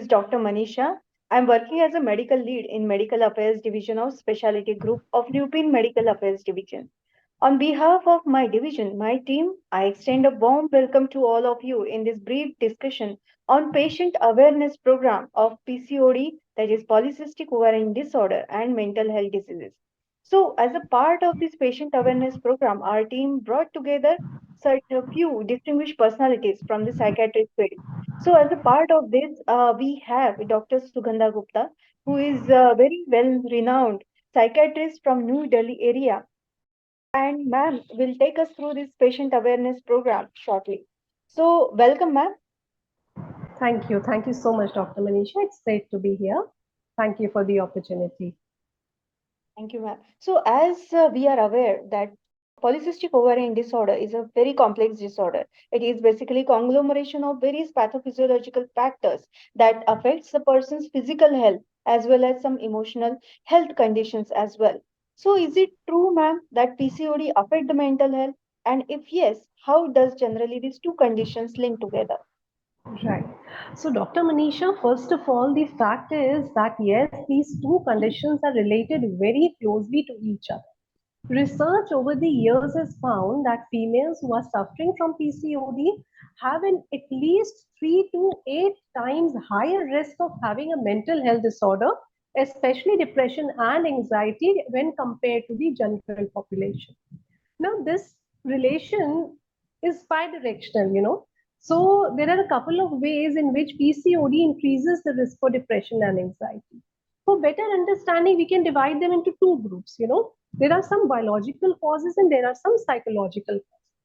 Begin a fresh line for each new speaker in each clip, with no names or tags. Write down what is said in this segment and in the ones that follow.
is Dr. Manisha. I'm working as a medical lead in Medical Affairs Division of Specialty Group of Lupin Medical Affairs Division. On behalf of my division, my team, I extend a warm welcome to all of you in this brief discussion on patient awareness program of PCOD, that is polycystic ovarian disorder, and mental health diseases. So, as a part of this patient awareness program, our team brought together such a few distinguished personalities from the psychiatric field. So, as a part of this, we have Dr. Sugandha Gupta, who is a very well renowned psychiatrist from New Delhi area, and ma'am will take us through this patient awareness program shortly. So, welcome, ma'am.
Thank you. Thank you so much, Dr. Manisha. It's great to be here. Thank you for the opportunity.
Thank you, ma'am. So, as we are aware that polycystic ovarian disorder is a very complex disorder. It is basically conglomeration of various pathophysiological factors that affects the person's physical health as well as some emotional health conditions as well. So, is it true, ma'am, that PCOD affect the mental health? And if yes, how does generally these two conditions link together?
Right. So, Dr. Manisha, first of all, the fact is that yes, these two conditions are related very closely to each other. Research over the years has found that females who are suffering from PCOD have an at least 3 to 8 times higher risk of having a mental health disorder, especially depression and anxiety, when compared to the general population. Now, this relation is bidirectional. So, there are a couple of ways in which PCOD increases the risk for depression and anxiety. For better understanding, we can divide them into two groups. There are some biological causes and there are some psychological causes.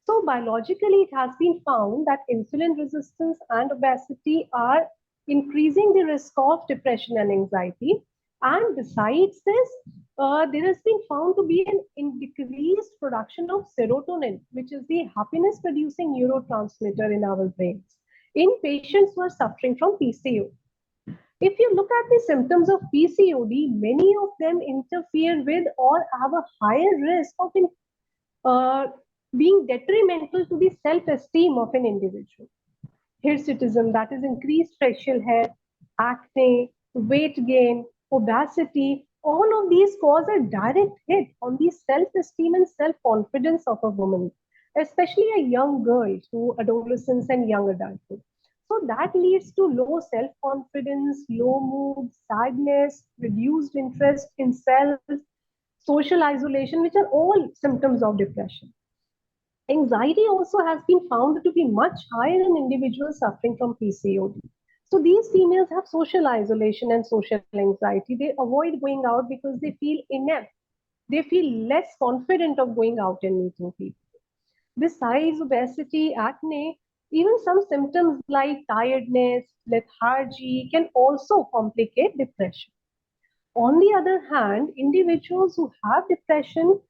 So, biologically, it has been found that insulin resistance and obesity are increasing the risk of depression and anxiety. And besides this, there has been found to be an decreased production of serotonin, which is the happiness producing neurotransmitter in our brains, in patients who are suffering from PCOD. If you look at the symptoms of PCOD, many of them interfere with or have a higher risk of uh, being detrimental to the self-esteem of an individual. Hirsutism, that is increased facial hair, acne, weight gain, obesity, all of these cause a direct hit on the self-esteem and self-confidence of a woman, especially a young girl through adolescence and young adulthood. So that leads to low self-confidence, low mood, sadness, reduced interest in self, social isolation, which are all symptoms of depression. Anxiety also has been found to be much higher in individuals suffering from PCOD. So these females have social isolation and social anxiety. They avoid going out because they feel inept. They feel less confident of going out and meeting people. Besides obesity, acne, even some symptoms like tiredness, lethargy can also complicate depression. On the other hand, individuals who have depression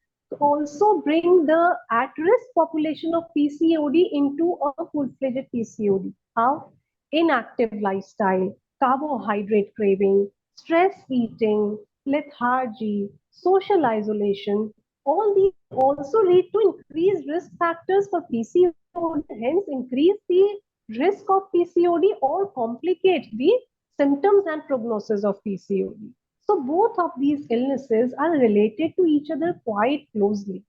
also bring the at-risk population of PCOD into a full-fledged PCOD. How? Inactive lifestyle, carbohydrate craving, stress eating, lethargy, social isolation, all these also lead to increased risk factors for PCOD, hence increase the risk of PCOD or complicate the symptoms and prognosis of PCOD. So both of these illnesses are related to each other quite closely.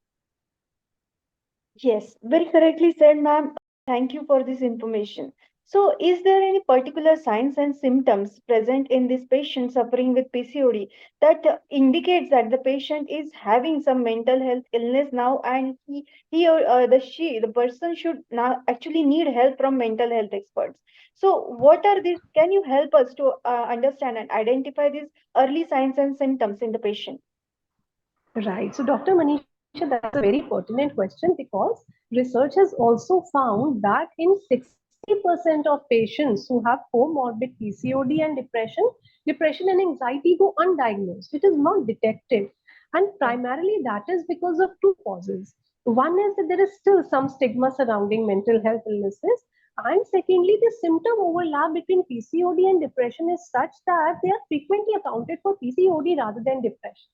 Yes, very correctly said, ma'am. Thank you for this information. So, is there any particular signs and symptoms present in this patient suffering with PCOD that indicates that the patient is having some mental health illness now, and he or the person should now actually need help from mental health experts? So, what are these? Can you help us to understand and identify these early signs and symptoms in the patient?
Right. So, Dr. Manisha, that's a very pertinent question because research has also found that in 60% of patients who have comorbid PCOD and depression and anxiety go undiagnosed. It is not detected. And primarily that is because of two causes. One is that there is still some stigma surrounding mental health illnesses. And secondly, the symptom overlap between PCOD and depression is such that they are frequently accounted for PCOD rather than depression.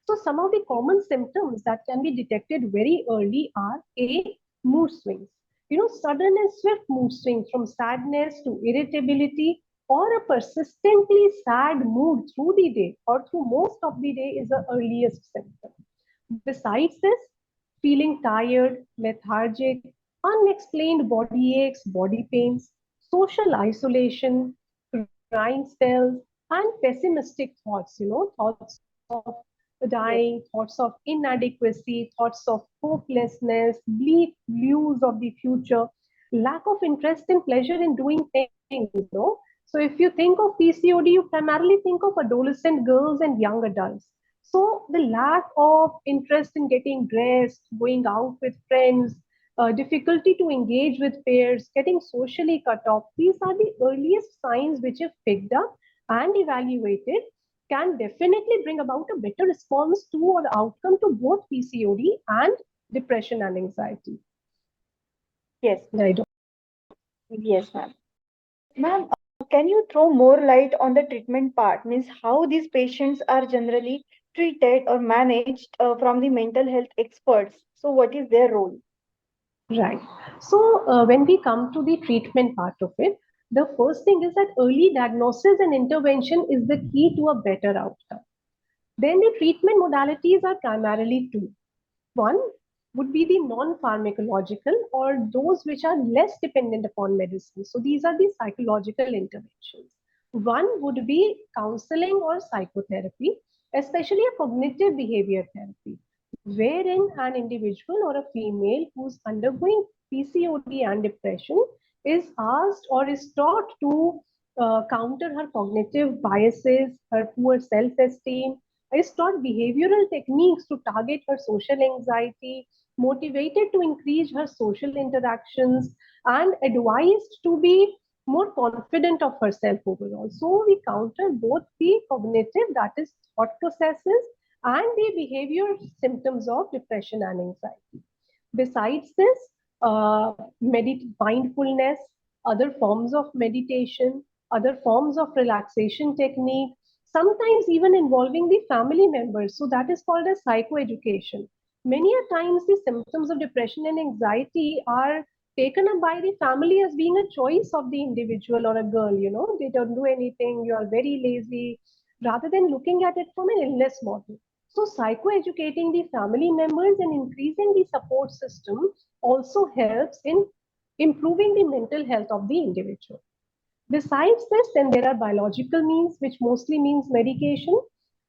So some of the common symptoms that can be detected very early are A, mood swings. Sudden and swift mood swings from sadness to irritability or a persistently sad mood through the day or through most of the day is the earliest symptom. Besides this, feeling tired, lethargic, unexplained body aches, body pains, social isolation, crying spells, and pessimistic thoughts, thoughts of dying,
Yes.
thoughts of inadequacy, thoughts of hopelessness, bleak views of the future, lack of interest and pleasure in doing things. So if you think of PCOD, you primarily think of adolescent girls and young adults. So the lack of interest in getting dressed, going out with friends, difficulty to engage with peers, getting socially cut off, these are the earliest signs which, if picked up and evaluated, can definitely bring about a better response to or outcome to both PCOD and depression and anxiety.
Yes.
I don't.
Yes, ma'am. Ma'am, can you throw more light on the treatment part? Means how these patients are generally treated or managed from the mental health experts. So, what is their role?
Right. So when we come to the treatment part of it, the first thing is that early diagnosis and intervention is the key to a better outcome. Then the treatment modalities are primarily two. One would be the non-pharmacological or those which are less dependent upon medicine. So these are the psychological interventions. One would be counseling or psychotherapy, especially a cognitive behavior therapy, wherein an individual or a female who's undergoing PCOD and depression is asked or is taught to counter her cognitive biases, her poor self-esteem, is taught behavioral techniques to target her social anxiety, motivated to increase her social interactions, and advised to be more confident of herself overall. So we counter both the cognitive, that is thought processes, and the behavior symptoms of depression and anxiety. Besides this, mindfulness, other forms of meditation, other forms of relaxation technique, sometimes even involving the family members. So that is called as psychoeducation. Many a times the symptoms of depression and anxiety are taken up by the family as being a choice of the individual or a girl, they don't do anything, you are very lazy, rather than looking at it from an illness model. So psychoeducating the family members and increasing the support system also helps in improving the mental health of the individual. Besides this, then there are biological means, which mostly means medication.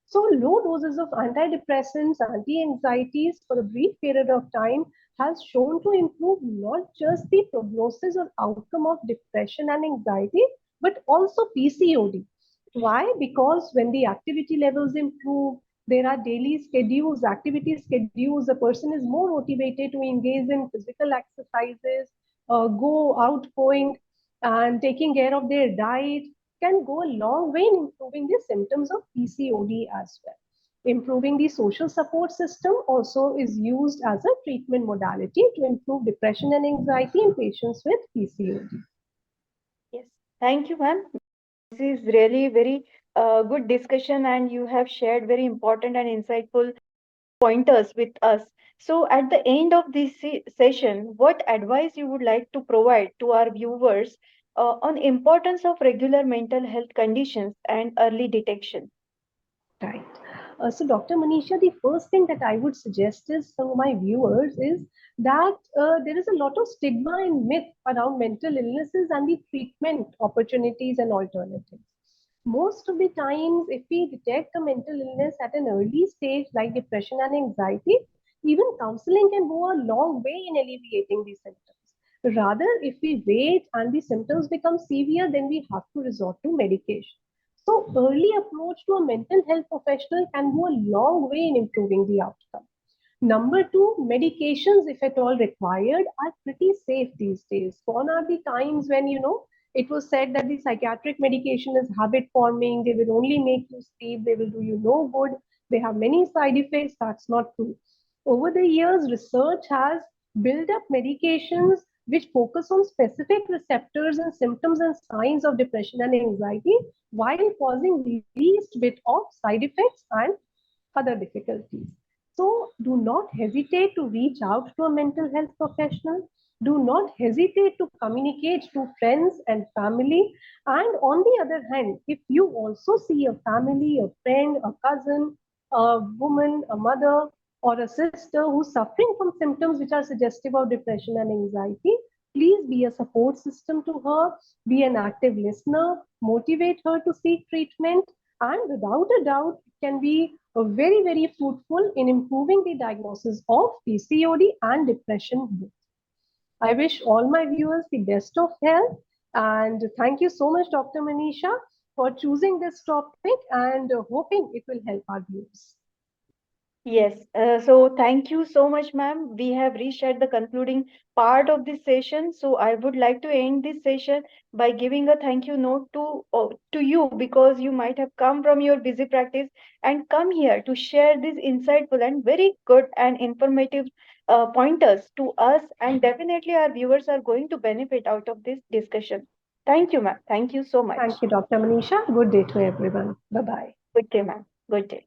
So low doses of antidepressants, anti-anxieties for a brief period of time has shown to improve not just the prognosis or outcome of depression and anxiety, but also PCOD. Why? Because when the activity levels improve, there are daily schedules, activity schedules, the person is more motivated to engage in physical exercises, go outgoing, and taking care of their diet can go a long way in improving the symptoms of PCOD as well. Improving the social support system also is used as a treatment modality to improve depression and anxiety in patients with PCOD.
Yes. Thank you, ma'am. This is really very good discussion, and you have shared very important and insightful pointers with us. So, at the end of this session, what advice you would like to provide to our viewers on importance of regular mental health conditions and early detection?
Right. So, Dr. Manisha, the first thing that I would suggest is to my viewers is that there is a lot of stigma and myth around mental illnesses and the treatment opportunities and alternatives. Most of the times, if we detect a mental illness at an early stage, like depression and anxiety, even counseling can go a long way in alleviating these symptoms. Rather, if we wait and the symptoms become severe, then we have to resort to medication. So, early approach to a mental health professional can go a long way in improving the outcome. Number two, medications, if at all required, are pretty safe these days. Gone are the times when, it was said that the psychiatric medication is habit forming, they will only make you sleep, they will do you no good, they have many side effects. That's not true. Over the years, research has built up medications which focus on specific receptors and symptoms and signs of depression and anxiety while causing least bit of side effects and other difficulties. So do not hesitate to reach out to a mental health professional. Do not hesitate to communicate to friends and family. And on the other hand, if you also see a family, a friend, a cousin, a woman, a mother, or a sister who's suffering from symptoms which are suggestive of depression and anxiety, please be a support system to her, be an active listener, motivate her to seek treatment, and without a doubt, it can be very, very fruitful in improving the diagnosis of PCOD and depression both. I wish all my viewers the best of health. And thank you so much, Dr. Manisha, for choosing this topic and hoping it will help our viewers.
Yes, so thank you so much, ma'am. We have reached at the concluding part of this session. So I would like to end this session by giving a thank you note to you, because you might have come from your busy practice and come here to share these insightful and very good and informative pointers to us. And definitely our viewers are going to benefit out of this discussion. Thank you, ma'am. Thank you so
Thank
much.
you, Dr. Manisha. Good day to everyone. Bye bye.
Good day, ma'am. Good day.